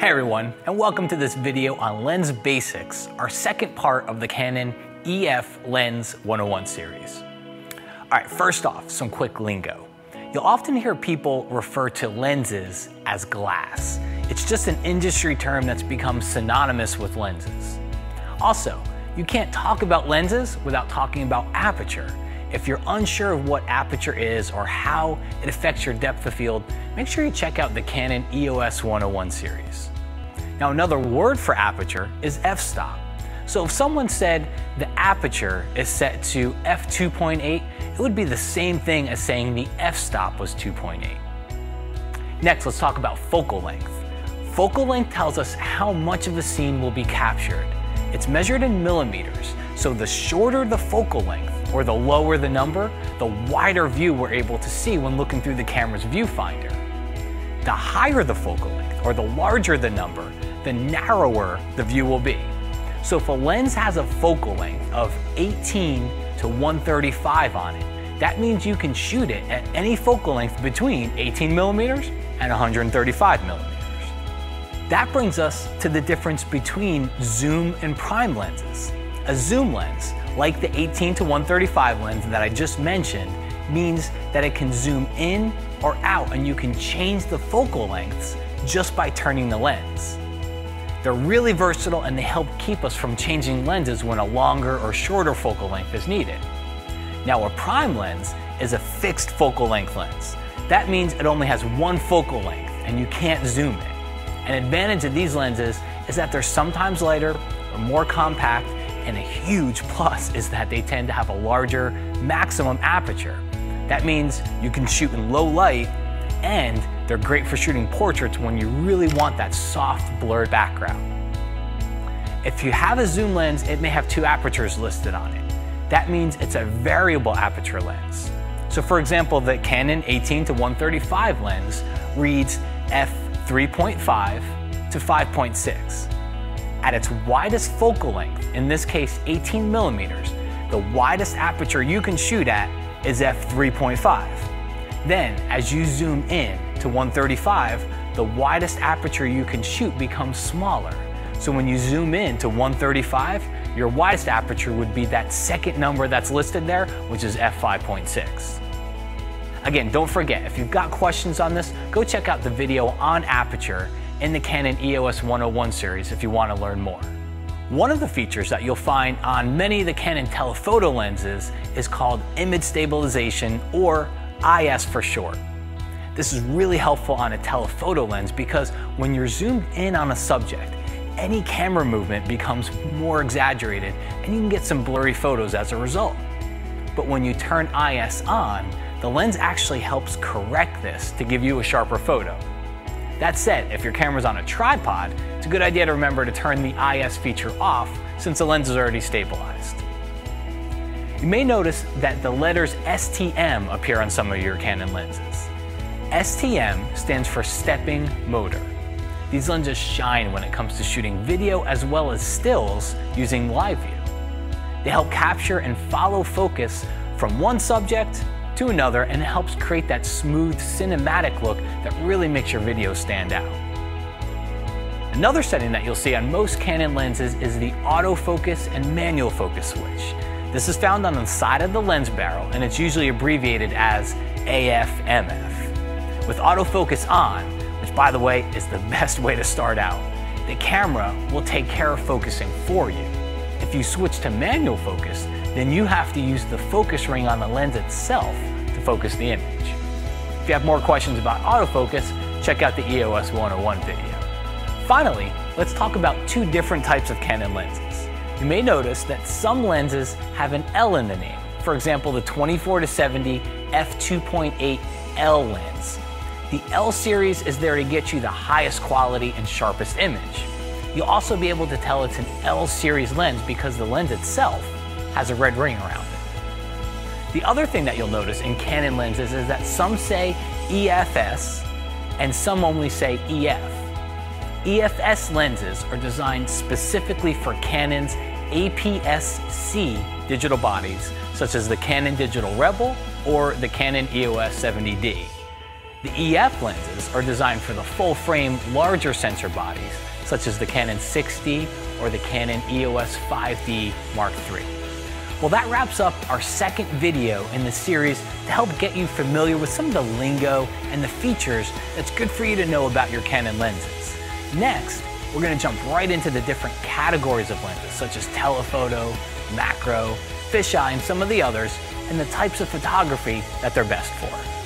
Hey everyone, and welcome to this video on Lens Basics, our second part of the Canon EF Lens 101 series. Alright, first off, some quick lingo. You'll often hear people refer to lenses as glass. It's just an industry term that's become synonymous with lenses. Also, you can't talk about lenses without talking about aperture. If you're unsure of what aperture is or how it affects your depth of field, make sure you check out the Canon EOS 101 series. Now, another word for aperture is f-stop. So if someone said the aperture is set to f2.8, it would be the same thing as saying the f-stop was 2.8. Next, let's talk about focal length. Focal length tells us how much of a scene will be captured. It's measured in millimeters, so the shorter the focal length, or the lower the number, the wider view we're able to see when looking through the camera's viewfinder. The higher the focal length, or the larger the number, the narrower the view will be. So if a lens has a focal length of 18 to 135 on it, that means you can shoot it at any focal length between 18 millimeters and 135 millimeters. That brings us to the difference between zoom and prime lenses. A zoom lens, like the 18 to 135 lens that I just mentioned, means that it can zoom in or out, and you can change the focal lengths just by turning the lens. They're really versatile and they help keep us from changing lenses when a longer or shorter focal length is needed. Now, a prime lens is a fixed focal length lens. That means it only has one focal length and you can't zoom it. An advantage of these lenses is that they're sometimes lighter or more compact, and a huge plus is that they tend to have a larger maximum aperture. That means you can shoot in low light, and they're great for shooting portraits when you really want that soft, blurred background. If you have a zoom lens, it may have two apertures listed on it. That means it's a variable aperture lens. So for example, the Canon 18 to 135 lens reads f3.5 to 5.6. At its widest focal length, in this case 18 millimeters, the widest aperture you can shoot at is f3.5. Then, as you zoom in to 135, the widest aperture you can shoot becomes smaller. So when you zoom in to 135, your widest aperture would be that second number that's listed there, which is f5.6. Again, don't forget, if you've got questions on this, go check out the video on aperture in the Canon EOS 101 series if you want to learn more. One of the features that you'll find on many of the Canon telephoto lenses is called image stabilization, or IS for short. This is really helpful on a telephoto lens because when you're zoomed in on a subject, any camera movement becomes more exaggerated and you can get some blurry photos as a result. But when you turn IS on, the lens actually helps correct this to give you a sharper photo. That said, if your camera's on a tripod, it's a good idea to remember to turn the IS feature off since the lens is already stabilized. You may notice that the letters STM appear on some of your Canon lenses. STM stands for stepping motor. These lenses shine when it comes to shooting video as well as stills using live view. They help capture and follow focus from one subject to another, and it helps create that smooth cinematic look that really makes your video stand out. Another setting that you'll see on most Canon lenses is the autofocus and manual focus switch. This is found on the side of the lens barrel, and it's usually abbreviated as AF/MF. With autofocus on, which by the way is the best way to start out, the camera will take care of focusing for you. If you switch to manual focus, then you have to use the focus ring on the lens itself to focus the image. If you have more questions about autofocus, check out the EOS 101 video. Finally, let's talk about two different types of Canon lenses. You may notice that some lenses have an L in the name. For example, the 24-70 f2.8 L lens. The L series is there to get you the highest quality and sharpest image. You'll also be able to tell it's an L series lens because the lens itself has a red ring around it. The other thing that you'll notice in Canon lenses is that some say EFS and some only say EF. EFS lenses are designed specifically for Canon's APS-C digital bodies, such as the Canon Digital Rebel or the Canon EOS 70D. The EF lenses are designed for the full-frame, larger sensor bodies, such as the Canon 6D or the Canon EOS 5D Mark III. Well, that wraps up our second video in the series to help get you familiar with some of the lingo and the features that's good for you to know about your Canon lenses. Next, we're going to jump right into the different categories of lenses, such as telephoto, macro, fisheye, and some of the others, and the types of photography that they're best for.